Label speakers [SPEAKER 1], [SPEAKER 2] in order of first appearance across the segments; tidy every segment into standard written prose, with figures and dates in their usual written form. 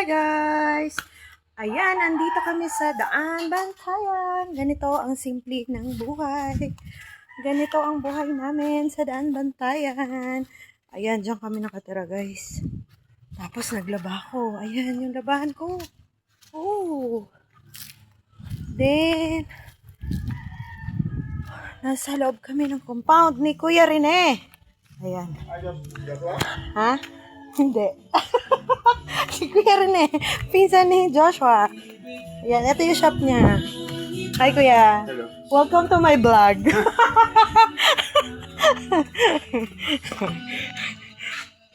[SPEAKER 1] guys! Ayan, andito kami sa Daan Bantayan. Ganito ang simple ng buhay. Ganito ang buhay namin sa Daan Bantayan. Ayan, dyan kami nakatira guys. Tapos naglaba ako. Ayan, yung labahan ko. Oh. Then, nasa loob kami ng compound ni Kuya Rene. Ayan. Ha? Hindi. Si Kuya Rene, pinsan ni Joshua. Ayan, ito yung shop niya. Hi, Kuya.
[SPEAKER 2] Hello.
[SPEAKER 1] Welcome to my vlog.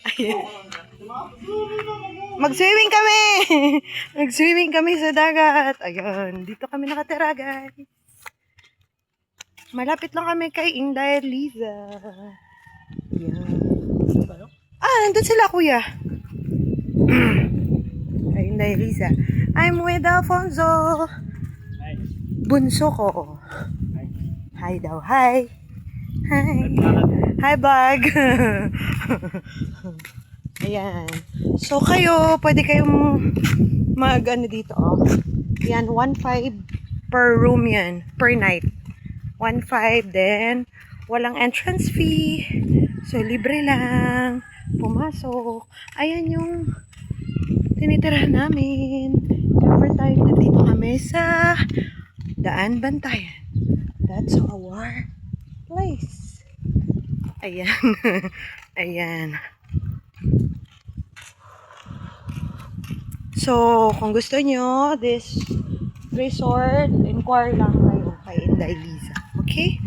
[SPEAKER 1] Ayan. Mag-swimming kami! Mag-swimming kami sa dagat. Ayan, dito kami nakatira, guys. Malapit lang kami kay Inday Liza. Ayan. Nandun sila, Kuya. Kay Inday Liza. I'm with Alfonso.
[SPEAKER 2] Hi.
[SPEAKER 1] Bunso ko.
[SPEAKER 2] Hi.
[SPEAKER 1] Hi daw, hi. Hi. Hi, vlog. Ayan. So, kayo, pwede kayong mag-ano dito, oh. Yan, 1.5 per room yan. Per night. 1.5, then, walang entrance fee. So, libre lang. Pumasok. Ayan yung tinitirahan namin. Every time nandito kami sa Daan Bantayan. That's our place. Ayan. Ayan. So, kung gusto nyo, this resort, inquire lang kayo kay Inday Liza. Okay?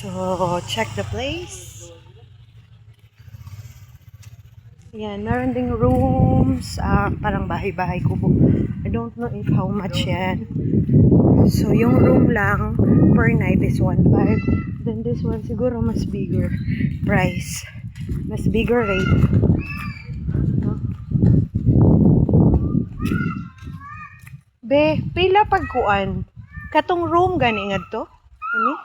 [SPEAKER 1] So, check the place. Ayan, meron ding rooms. Parang bahay-bahay kubo. I don't know if how much yan. So, yung room lang per night is 1.5. Then this one siguro mas bigger price. Mas bigger rate. No? Be, pila pagkuan? Katong room gani nga to? Ani?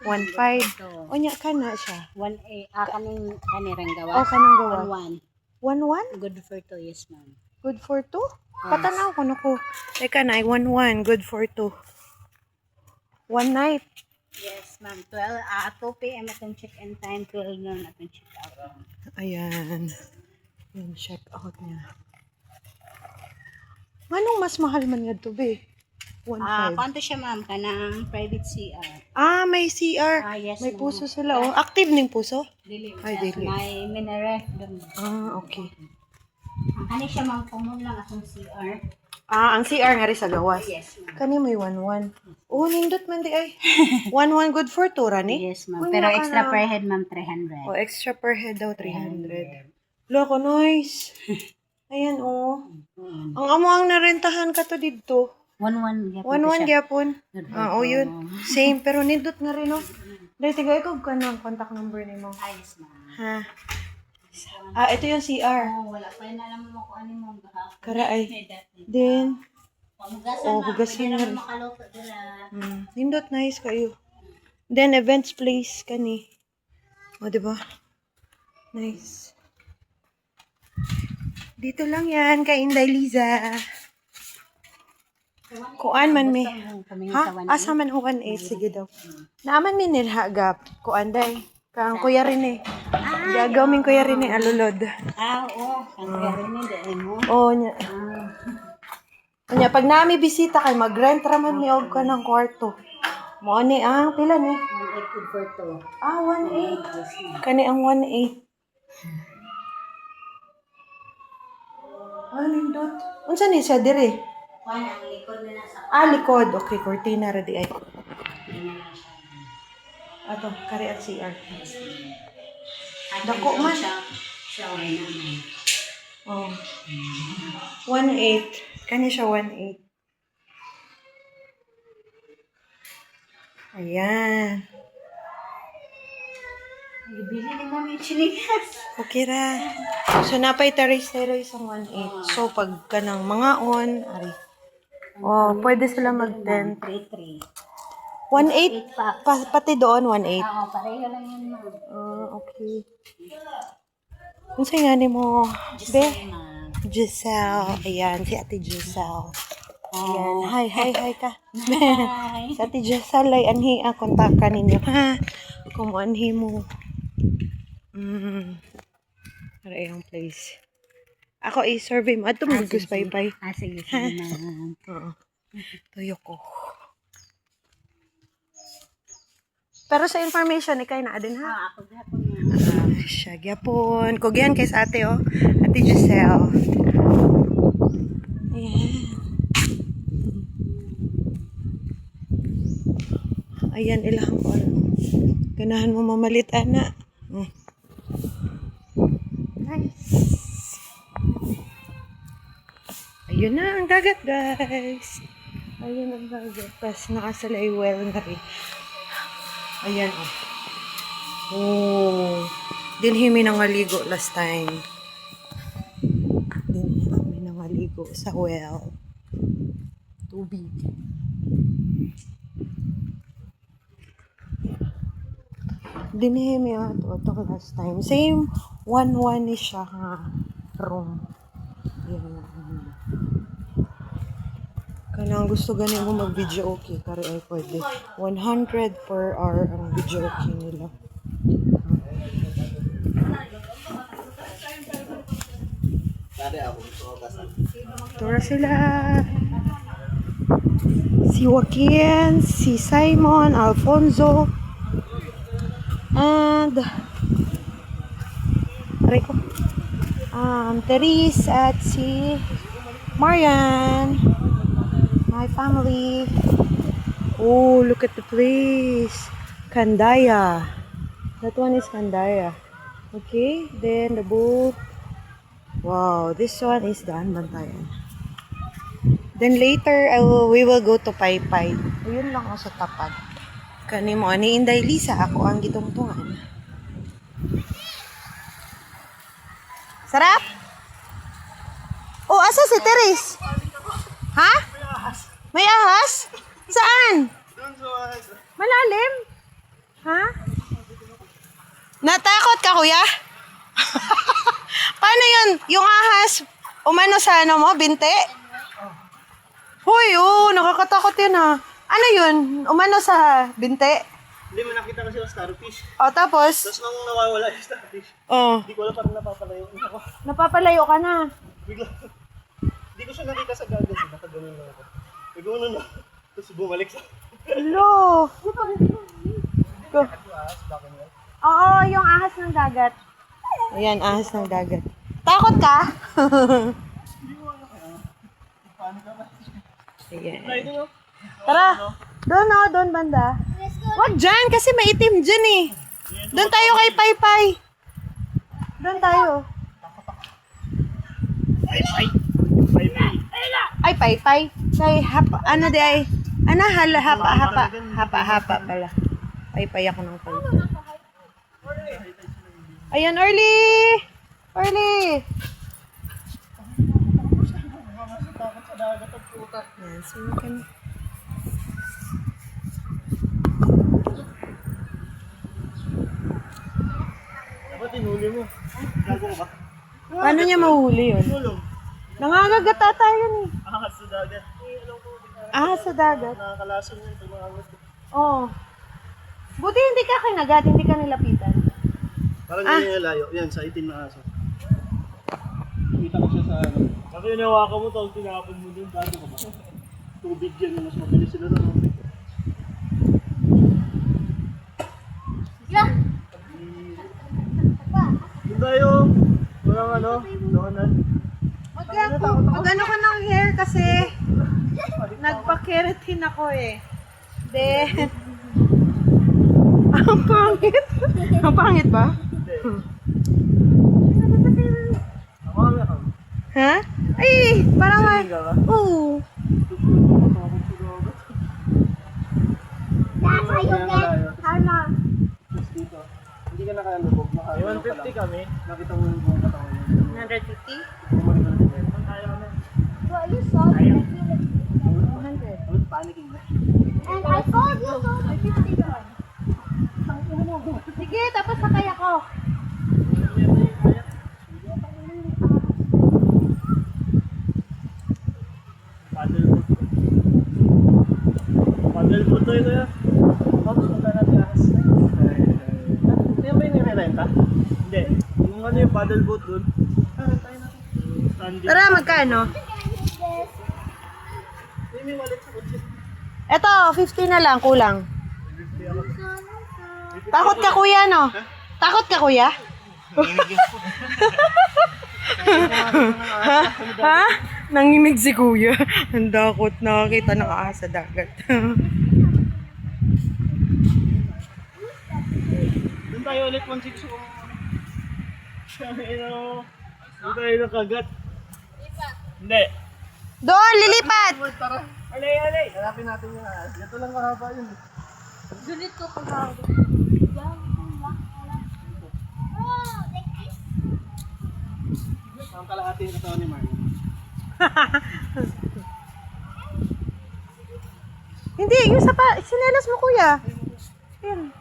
[SPEAKER 1] 1.5. 1.5. O nya ka na siya.
[SPEAKER 3] 1A. Kanirang gawa.
[SPEAKER 1] O kanang gawa. 1.1?
[SPEAKER 3] 1-1. Good for 2, yes, ma'am.
[SPEAKER 1] Good for 2?
[SPEAKER 3] Yes.
[SPEAKER 1] Patanaw ko naku. Teka na, 1.1. Good for 2. One night.
[SPEAKER 3] Yes, ma'am. 2 p.m. atong check-in time, 12 noon atong check-out.
[SPEAKER 1] Ayan. Yung check out niya. Anong mas mahal man nga to, be? 1.5.
[SPEAKER 3] Kwanto siya, ma'am? Kanang private CR.
[SPEAKER 1] May CR.
[SPEAKER 3] Yes,
[SPEAKER 1] May
[SPEAKER 3] ma'am.
[SPEAKER 1] puso sila. Oh. Active ning puso?
[SPEAKER 3] Dili.
[SPEAKER 1] Ay, dili.
[SPEAKER 3] May minaref doon.
[SPEAKER 1] Okay.
[SPEAKER 3] Kani siya, ma'am, common lang atong CR.
[SPEAKER 1] Ang CR nga rin sa gawas.
[SPEAKER 3] Yes, ma'am.
[SPEAKER 1] Kani may 1.1. Oh, nindot man di ay. 1.1 good for 2, Rani?
[SPEAKER 3] Yes, ma'am.
[SPEAKER 1] Uy,
[SPEAKER 3] Pero
[SPEAKER 1] naka
[SPEAKER 3] extra
[SPEAKER 1] na.
[SPEAKER 3] per head, ma'am, 300.
[SPEAKER 1] Oh, extra per head daw, 300. Loko, noise. Ayan, oh. Ang amo ang narentahan ka to dito.
[SPEAKER 3] 1-1.
[SPEAKER 1] 1.1 gyapon.
[SPEAKER 3] Good for
[SPEAKER 1] Oh,
[SPEAKER 3] two.
[SPEAKER 1] yun. Same, pero nindot nga rin, oh. Dahil tiga, ikaw ka ng contact number ni mo.
[SPEAKER 3] Yes, ma'am.
[SPEAKER 1] Ha? Ito yung CR.
[SPEAKER 3] Wala pa yun alam mo kung ano mo.
[SPEAKER 1] Kara ay. Then, hugasan
[SPEAKER 3] Pwede
[SPEAKER 1] na rin.
[SPEAKER 3] naman makaluto dila.
[SPEAKER 1] Nindot nice kayo. Then, events place kani. O, diba? Nice. Dito lang yan, kay Inday Liza. Kuan man mi. Ha? Asa man 1.8? Sige daw. Naaman mi nilhagap. Kuan day. Kang Kuya Rene. Gagaw min Kuya Rene alulod.
[SPEAKER 3] Oo. Kaya rin hindi mo.
[SPEAKER 1] Oo nya. Nya pag nami bisita kay mag-rent raman mi og kanang kwarto. Mo ni pila ni?
[SPEAKER 3] 1.8 good for 2.
[SPEAKER 1] 1.8. Kani ang 1.8. Nindot. Unsa ni siya dire?
[SPEAKER 3] Kuan ang likod na nasa.
[SPEAKER 1] Likod. Okay, cortina ready ay. Ato, kari at CR. Dako man.
[SPEAKER 3] Shower naman.
[SPEAKER 1] Oh. 1.8. Kani siya 1.8. Ayan.
[SPEAKER 3] Ibili din namin chilikas.
[SPEAKER 1] Okay ra. So, napay terrace ang 1.8. So, pag kanang mga on, ari. Oh, pwede sila mag-tent.
[SPEAKER 3] 3-3.
[SPEAKER 1] 1.8.
[SPEAKER 3] pack.
[SPEAKER 1] Pati doon, 1.8.
[SPEAKER 3] Oo, pareho lang yun, ma'am.
[SPEAKER 1] Okay. Kung sa'yo nga mo, be?
[SPEAKER 3] Ma'am.
[SPEAKER 1] Giselle. Ayan, si Ate Giselle. Ayan. Hi ka.
[SPEAKER 3] Hi.
[SPEAKER 1] Si Ate Giselle ay anhi ang kontakan ninyo, ha? Kung anhi mo. Para yung place. Ako i-survey mo. Ato mo gusto pay.
[SPEAKER 3] Sige, ma'am.
[SPEAKER 1] Oo. Tuyo ko. Pero sa information, ikay na din, ha?
[SPEAKER 3] Ako gahapon nga.
[SPEAKER 1] Siya, gyapon. Kugyan kay sa ate, oh. Ate Giselle. Ayan. Ayan, ilang ko. Ganahan mo mamalit, ana. Nice. Ayun na ang dagat, guys. Ayun ang dagat. Tapos nakasalay well na rin. Ayan, oh. Oh. Dinhi mi nangaligo last time. Dinhi mi nangaligo sa well. Tubig. Dinhi mi ato last time. Same 1-1 ni siya nga room. Ayan. Kanang gusto ganin mo mag-video okay, kari ay pwede. 100 per hour ang video okay nila. Tura sila. Si Joaquin, si Simon, Alfonso, and Rico. Therese at si Marian. My family. Oh, look at the place. Kandaya. That one is Kandaya. Okay, then the boat. Wow, this one is Daan Bantayan. Then later, we will go to Paypay. Ayun lang ako sa tapat. Kani mo, ni Inday Lisa, ako ang gitungtungan. Sarap? Oh, asa si Therese? Ha? May ahas? Saan? Malalim? Ha? Natakot ka, kuya? Paano yun? Yung ahas, umano sa ano mo, binte? Hoy, oh, nakakatakot yun, ha? Ano yun? Umano sa binte?
[SPEAKER 2] Hindi mo nakita kasi yung starfish.
[SPEAKER 1] O, tapos?
[SPEAKER 2] Tapos nung nawawala yung starfish,
[SPEAKER 1] Oh,
[SPEAKER 2] hindi ko alam parang napapalayo ako.
[SPEAKER 1] napapalayo ka na.
[SPEAKER 2] Bigla. Hindi ko siya nakita sa gagas. Nakaganon lang ako. Nagawin na. Tapos bumalik sa...
[SPEAKER 1] Hello. Go. Oo, yung ahas ng dagat. Ayan, ahas ng dagat. Takot ka? Ayan. Tara. Doon, no, doon banda. Wag dyan, kasi maitim dyan eh. Doon tayo kay Paypay. Doon tayo. Ay, Paypay. Kay ano di ay? Ano, hapa pala. Paypay ako ng Paypay. Ayan, early! Early! Yan, so you can...
[SPEAKER 2] Dapat tinuli mo. Gago ka ba?
[SPEAKER 1] Paano niya mahuli yun?
[SPEAKER 2] Tulong.
[SPEAKER 1] Nangangagata tayo ni.
[SPEAKER 2] Ahas sa dagat. Alam ko.
[SPEAKER 1] Ahas sa dagat.
[SPEAKER 2] Nakakalason yun. Tumangas.
[SPEAKER 1] Oo. Buti hindi ka kinagat, hindi ka nilapitan.
[SPEAKER 2] Parang ganyan yung layo. Yan, sa itim na aso. Kita ko siya sa ano. Kasi inawakan mo to, tinapon mo dun. Gago ka ba? Tubig yan. Mas mabilis sila na. Doon tayo. Walang ano. Donan.
[SPEAKER 1] Mag-ano ko ng hair kasi nagpa-keratin ako eh. Then, ang pangit. Ang pangit ba?
[SPEAKER 2] Ako ka.
[SPEAKER 1] Ha? Ay, parang nga.
[SPEAKER 2] Ka ba?
[SPEAKER 1] Oo. Hala.
[SPEAKER 2] Dito. Hindi ka nakalubog. 150 kami. Nakita mo yung buong katawan niya.
[SPEAKER 1] 150?
[SPEAKER 2] Bumalik ka na.
[SPEAKER 3] Well, you saw it. I feel it.
[SPEAKER 1] 100.
[SPEAKER 2] Panicking na.
[SPEAKER 1] I told you to. May 50 doon. Sige, tapos sakay ako.
[SPEAKER 2] Paddleboat. Paddleboat na ito yan. Tapos punta natin ahas. Yan ba yung nire-renta? Hindi. Yung ano yung paddleboat dun. Rentahin natin. Standing.
[SPEAKER 1] Tara, magkano?
[SPEAKER 2] May wallet sa kotse.
[SPEAKER 1] Eto, 50 na lang, kulang. Takot ka kuya, no? Takot ka kuya? Ha? Nanginig si kuya. Ang dakot, nakakita ng ahas sa dagat.
[SPEAKER 2] Doon tayo ulit 160. Doon tayo nakagat. Hindi.
[SPEAKER 1] Doon, lilipat!
[SPEAKER 2] Tara. Alay. Hanapin natin yung ahas. Ito lang kahaba yun.
[SPEAKER 3] Sulit ko pag
[SPEAKER 2] Ang kalahati ng katawan ni Mario.
[SPEAKER 1] Hindi, yung sinelas mo kuya. Yan.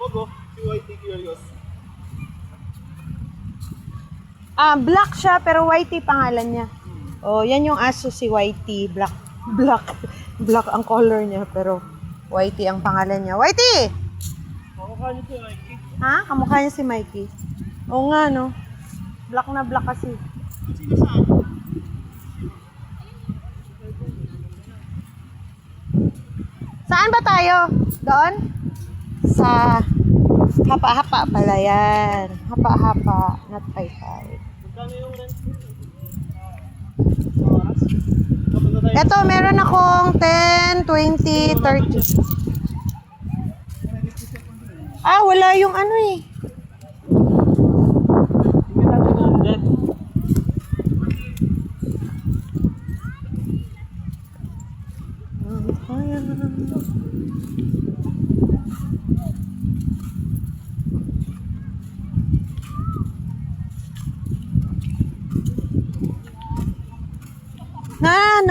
[SPEAKER 2] Pogo, si YT Curious.
[SPEAKER 1] Black siya, pero whitey pangalan niya. Oh, yan yung aso si whitey. Black ang color niya, pero whitey ang pangalan niya. Whitey!
[SPEAKER 2] Kamukha niyo si YT.
[SPEAKER 1] Ha? Kamukha niya si Mikey. Oo nga, no? Black na black kasi.
[SPEAKER 2] Sino saan?
[SPEAKER 1] Saan ba tayo? Doon? Sa hapa-hapa pala yan. Hapa-hapa, not 5-5.
[SPEAKER 2] Magkano yung rent? Sa oras? Tapos na tayo.
[SPEAKER 1] Eto, meron akong 10, 20, 30. Wala yung ano eh.
[SPEAKER 2] Tingnan natin ang jet.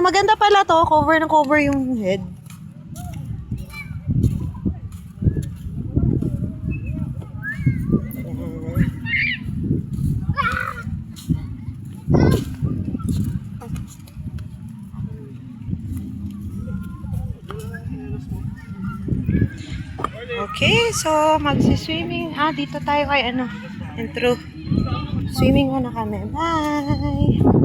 [SPEAKER 1] Maganda pala to. Cover na cover yung head. Okay, so magsi-swimming. Dito tayo kay intro. Swimming muna kami. Bye!